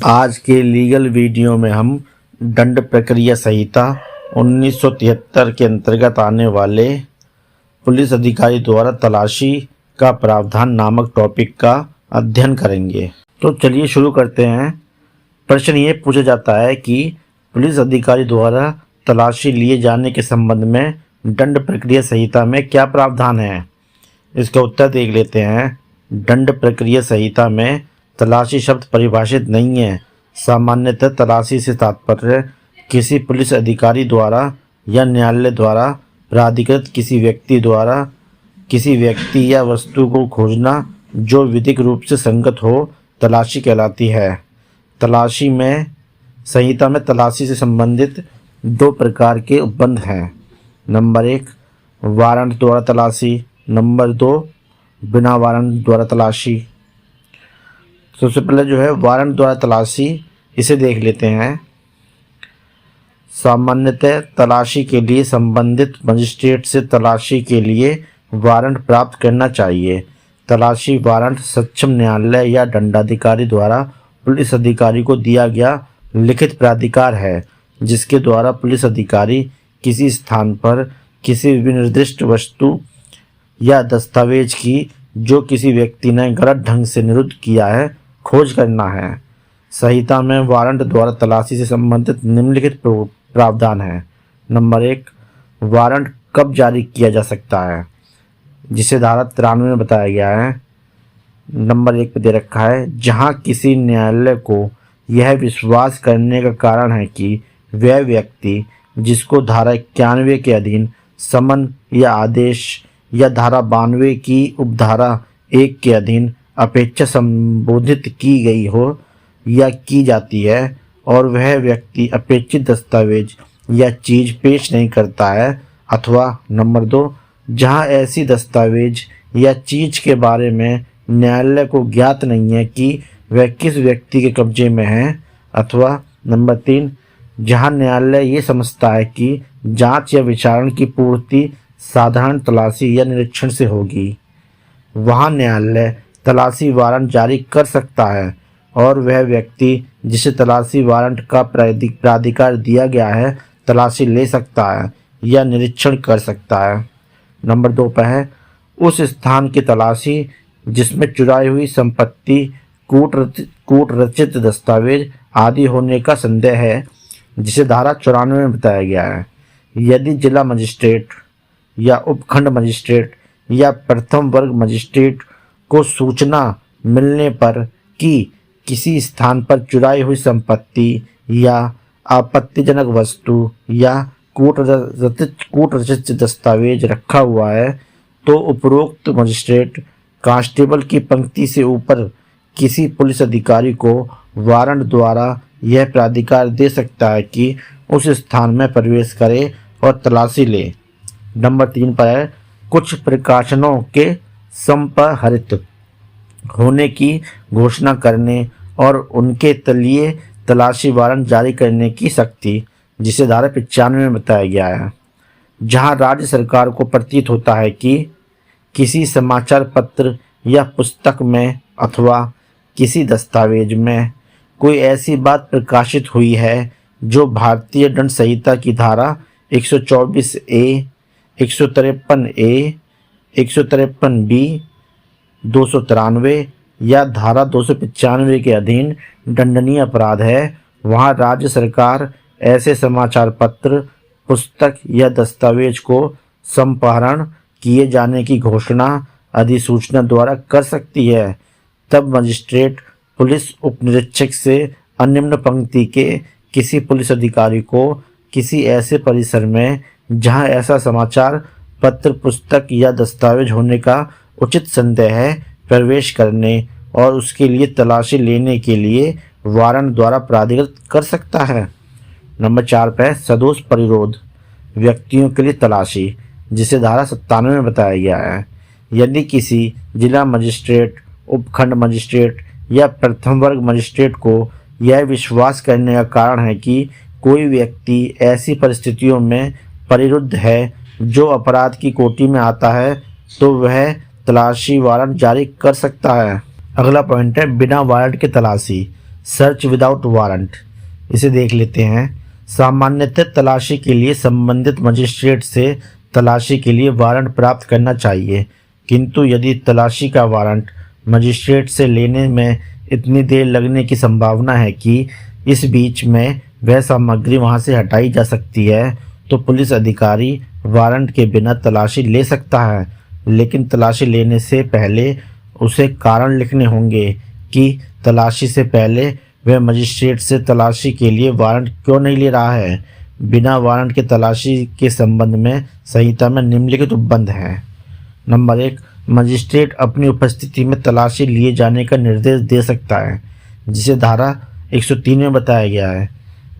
आज के legal video में हम दंड प्रक्रिया संहिता 1973 के अंतर्गत आने वाले पुलिस अधिकारी द्वारा तलाशी का प्रावधान नामक टॉपिक का अध्ययन करेंगे। तो चलिए शुरू करते हैं। प्रश्न ये पूछा जाता है कि पुलिस अधिकारी द्वारा तलाशी लिए जाने के संबंध में दंड प्रक्रिया संहिता में क्या प्रावधान है। इसका उत्तर देख लेते हैं। दंड प्रक्रिया संहिता में तलाशी शब्द परिभाषित नहीं है। सामान्यतः तलाशी से तात्पर्य किसी पुलिस अधिकारी द्वारा या न्यायालय द्वारा प्राधिकृत किसी व्यक्ति द्वारा किसी व्यक्ति या वस्तु को खोजना जो विधिक रूप से संगत हो तलाशी कहलाती है। तलाशी में संहिता में तलाशी से संबंधित दो प्रकार के उपबंध हैं। नंबर 1 वारंट द्वारा तलाशी, नंबर 2 बिना वारंट द्वारा तलाशी। सबसे पहले जो है वारंट द्वारा तलाशी, इसे देख लेते हैं। सामान्यतः तलाशी के लिए संबंधित मजिस्ट्रेट से तलाशी के लिए वारंट प्राप्त करना चाहिए। तलाशी वारंट सक्षम न्यायालय या दंडाधिकारी द्वारा पुलिस अधिकारी को दिया गया लिखित प्राधिकार है, जिसके द्वारा पुलिस अधिकारी किसी स्थान पर किसी विनिर्दिष्ट वस्तु या दस्तावेज की जो किसी व्यक्ति ने गलत ढंग से निरुद्ध किया है खोज करना है। संहिता में वारंट द्वारा तलाशी से संबंधित निम्नलिखित प्रावधान है। नंबर 1 वारंट कब जारी किया जा सकता है, जिसे धारा 93 में बताया गया है। नंबर 1 पे दे रखा है जहां किसी न्यायालय को यह विश्वास करने का कारण है कि वह व्यक्ति जिसको धारा 91 के अधीन समन या आदेश या धारा 92 की उपधारा 1 के अधीन अपेक्षा संबोधित की गई हो या की जाती है और वह व्यक्ति अपेक्षित दस्तावेज या चीज़ पेश नहीं करता है, अथवा नंबर 2 जहां ऐसी दस्तावेज या चीज़ के बारे में न्यायालय को ज्ञात नहीं है कि वह किस व्यक्ति के कब्जे में है, अथवा नंबर 3 जहां न्यायालय ये समझता है कि जांच या विचारण की पूर्ति साधारण तलाशी या निरीक्षण से होगी, वहां न्यायालय तलाशी वारंट जारी कर सकता है और वह व्यक्ति जिसे तलाशी वारंट का प्राधिकार दिया गया है तलाशी ले सकता है या निरीक्षण कर सकता है। नंबर 2 पर है उस स्थान की तलाशी जिसमें चुराई हुई संपत्ति, कूट रचित दस्तावेज आदि होने का संदेह है, जिसे धारा 94 में बताया गया है। यदि जिला मजिस्ट्रेट या उपखंड मजिस्ट्रेट या प्रथम वर्ग मजिस्ट्रेट को सूचना मिलने पर कि किसी स्थान पर चुराई हुई संपत्ति या आपत्तिजनक वस्तु या कूट रचित दस्तावेज रखा हुआ है, तो उपरोक्त मजिस्ट्रेट कांस्टेबल की पंक्ति से ऊपर किसी पुलिस अधिकारी को वारंट द्वारा यह प्राधिकार दे सकता है कि उस स्थान में प्रवेश करे और तलाशी ले। नंबर 3 पर है कुछ प्रकाशनों के संपहरित होने की घोषणा करने और उनके तलिए तलाशी वारंट जारी करने की शक्ति, जिसे धारा 95 में बताया गया है। जहां राज्य सरकार को प्रतीत होता है कि किसी समाचार पत्र या पुस्तक में अथवा किसी दस्तावेज में कोई ऐसी बात प्रकाशित हुई है जो भारतीय दंड संहिता की धारा 124A, 153A, 153B, 293 या धारा 295 के अधीन दंडनीय अपराध है, वहां राज्य सरकार ऐसे समाचार पत्र, पुस्तक या दस्तावेज को संपहरण किए जाने की घोषणा अधिसूचना द्वारा कर सकती है। तब मजिस्ट्रेट पुलिस उपनिरीक्षक से अनिम्न पंक्ति के किसी पुलिस अधिकारी को किसी ऐसे परिसर में जहां ऐसा समाचार पत्र, पुस्तक या दस्तावेज होने का उचित संदेह है प्रवेश करने और उसके लिए तलाशी लेने के लिए वारंट द्वारा प्राधिकृत कर सकता है। नंबर 4 पर सदोष परिरोध व्यक्तियों के लिए तलाशी, जिसे धारा 97 में बताया गया है। यदि किसी जिला मजिस्ट्रेट, उपखंड मजिस्ट्रेट या प्रथम वर्ग मजिस्ट्रेट को यह विश्वास करने का कारण है कि कोई व्यक्ति ऐसी परिस्थितियों में परिरुद्ध है जो अपराध की कोटि में आता है, तो वह तलाशी वारंट जारी कर सकता है। अगला पॉइंट है बिना वारंट के तलाशी, सर्च विदाउट वारंट। इसे देख लेते हैं। सामान्यतः तलाशी के लिए संबंधित मजिस्ट्रेट से तलाशी के लिए वारंट प्राप्त करना चाहिए, किंतु यदि तलाशी का वारंट मजिस्ट्रेट से लेने में इतनी देर लगने की संभावना है कि इस बीच में वह सामग्री वहां से हटाई जा सकती है, तो पुलिस अधिकारी वारंट के बिना तलाशी ले सकता है, लेकिन तलाशी लेने से पहले उसे कारण लिखने होंगे कि तलाशी से पहले वह मजिस्ट्रेट से तलाशी के लिए वारंट क्यों नहीं ले रहा है। बिना वारंट के तलाशी के संबंध में संहिता में निम्नलिखित उपबंध हैं। नंबर 1, मजिस्ट्रेट अपनी उपस्थिति में तलाशी लिए जाने का निर्देश दे सकता है, जिसे धारा 103 में बताया गया है।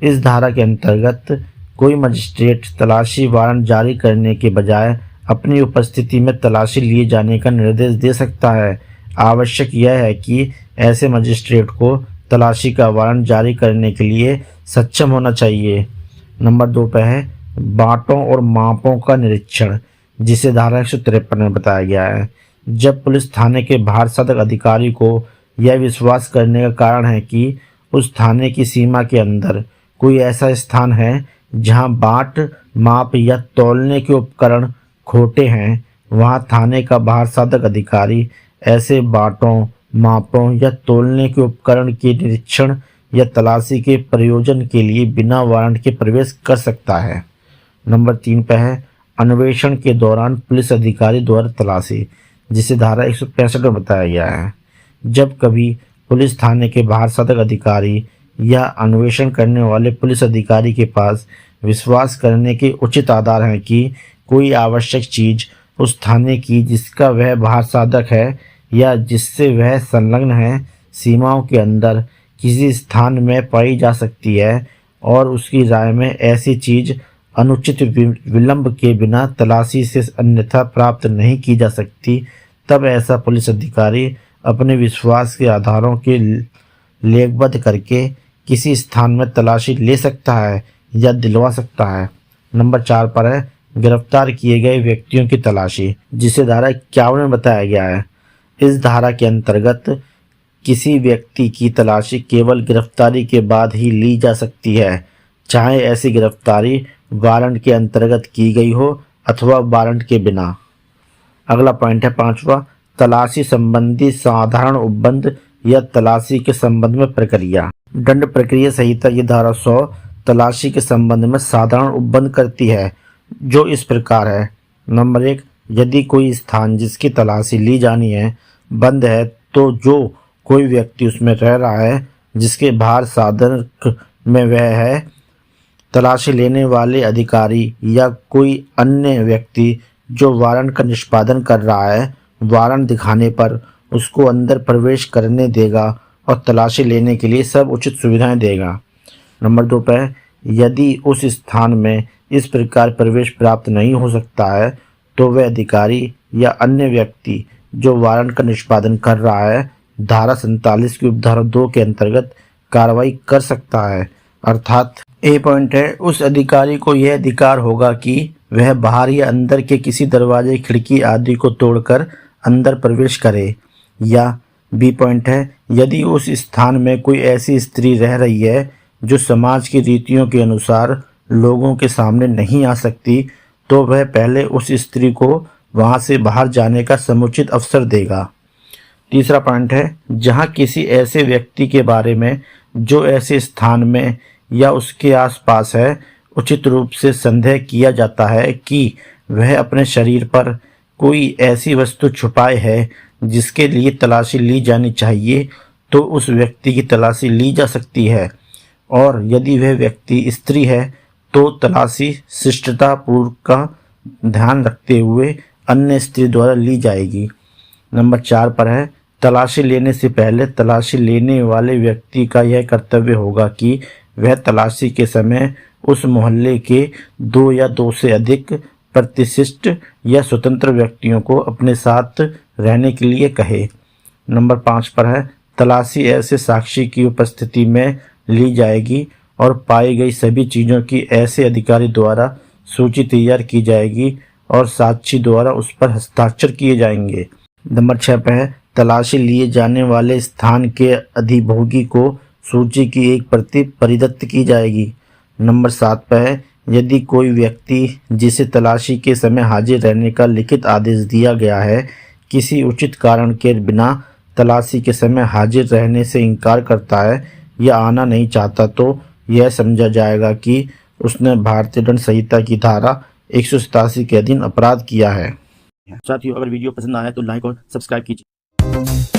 इस धारा के अंतर्गत कोई मजिस्ट्रेट तलाशी वारंट जारी करने के बजाय अपनी उपस्थिति में तलाशी लिए जाने का निर्देश दे सकता है। आवश्यक यह है कि ऐसे मजिस्ट्रेट को तलाशी का वारंट जारी करने के लिए सक्षम होना चाहिए। नंबर 2 पे है बाँटों और मापों का निरीक्षण, जिसे धारा 153 में बताया गया है। जब पुलिस थाने के बाहर साधक अधिकारी को यह विश्वास करने का कारण है कि उस थाने की सीमा के अंदर कोई ऐसा स्थान है जहां बाट, माप या तौलने के उपकरण खोटे हैं, वहां थाने का बाहर साधक अधिकारी ऐसे बाँटों, मापों या तौलने के उपकरण के निरीक्षण या तलाशी के प्रयोजन के लिए बिना वारंट के प्रवेश कर सकता है। नंबर 3 पे है अन्वेषण के दौरान पुलिस अधिकारी द्वारा तलाशी, जिसे धारा 165 में बताया गया है। जब कभी पुलिस थाने के बाहर साधक अधिकारी या अन्वेषण करने वाले पुलिस अधिकारी के पास विश्वास करने के उचित आधार हैं कि कोई आवश्यक चीज उस थाने की जिसका वह बाहर साधक है या जिससे वह संलग्न है सीमाओं के अंदर किसी स्थान में पाई जा सकती है और उसकी राय में ऐसी चीज अनुचित विलंब के बिना तलाशी से अन्यथा प्राप्त नहीं की जा सकती, तब ऐसा पुलिस अधिकारी अपने विश्वास के आधारों के लेखबद्ध करके किसी स्थान में तलाशी ले सकता है या दिलवा सकता है। नंबर 4 पर है गिरफ्तार किए गए व्यक्तियों की तलाशी, जिसे धारा 51 में बताया गया है। इस धारा के अंतर्गत किसी व्यक्ति की तलाशी केवल गिरफ्तारी के बाद ही ली जा सकती है, चाहे ऐसी गिरफ्तारी वारंट के अंतर्गत की गई हो अथवा वारंट के बिना। अगला पॉइंट है 5वां, तलाशी संबंधी साधारण उपबंध या तलाशी के संबंध में प्रक्रिया। दंड प्रक्रिया संहिता की धारा 100 तलाशी के संबंध में साधारण उपबंध करती है, जो इस प्रकार है। नंबर 1, यदि कोई स्थान जिसकी तलाशी ली जानी है बंद है, तो जो कोई व्यक्ति उसमें रह रहा है जिसके बाहर साधक में वह है, तलाशी लेने वाले अधिकारी या कोई अन्य व्यक्ति जो वारंट का निष्पादन कर रहा है, वारंट दिखाने पर उसको अंदर प्रवेश करने देगा और तलाशी लेने के लिए सब उचित सुविधाएं देगा। नंबर 2 पर यदि उस स्थान में इस प्रकार प्रवेश प्राप्त नहीं हो सकता है, तो वह अधिकारी या अन्य व्यक्ति जो वारंट का निष्पादन कर रहा है धारा 47 की उपधारा 2 के अंतर्गत कार्रवाई कर सकता है। अर्थात ए पॉइंट है उस अधिकारी को यह अधिकार होगा कि वह बाहर या अंदर के किसी दरवाजे, खिड़की आदि को तोड़कर अंदर प्रवेश करे। या बी पॉइंट है यदि उस स्थान में कोई ऐसी स्त्री रह रही है जो समाज की रीतियों के अनुसार लोगों के सामने नहीं आ सकती, तो वह पहले उस स्त्री को वहां से बाहर जाने का समुचित अवसर देगा। तीसरा पॉइंट है जहां किसी ऐसे व्यक्ति के बारे में जो ऐसे स्थान में या उसके आसपास है उचित रूप से संदेह किया जाता है कि वह अपने शरीर पर कोई ऐसी वस्तु छुपाए है जिसके लिए तलाशी ली जानी चाहिए, तो उस व्यक्ति की तलाशी ली जा सकती है। और यदि वह व्यक्ति स्त्री है तो तलाशी शिष्टतापूर्वक का ध्यान रखते हुए अन्य स्त्री द्वारा ली जाएगी। नंबर 4 पर है तलाशी लेने से पहले तलाशी लेने वाले व्यक्ति का यह कर्तव्य होगा कि वह तलाशी के समय उस मोहल्ले के 2 या 2 से अधिक प्रतिष्ठित या स्वतंत्र व्यक्तियों को अपने साथ रहने के लिए कहे। नंबर 5 पर है तलाशी ऐसे साक्षी की उपस्थिति में ली जाएगी और पाई गई सभी चीज़ों की ऐसे अधिकारी द्वारा सूची तैयार की जाएगी और साक्षी द्वारा उस पर हस्ताक्षर किए जाएंगे। नंबर 6 पे है तलाशी लिए जाने वाले स्थान के अधिभोगी को सूची की एक प्रति परिदत्त की जाएगी। नंबर 7 पे है यदि कोई व्यक्ति जिसे तलाशी के समय हाजिर रहने का लिखित आदेश दिया गया है किसी उचित कारण के बिना तलाशी के समय हाजिर रहने से इनकार करता है या आना नहीं चाहता तो यह समझा जाएगा कि उसने भारतीय दंड संहिता की धारा 187 के अधीन अपराध किया है। साथियों, अगर वीडियो पसंद आया तो लाइक और सब्सक्राइब कीजिए।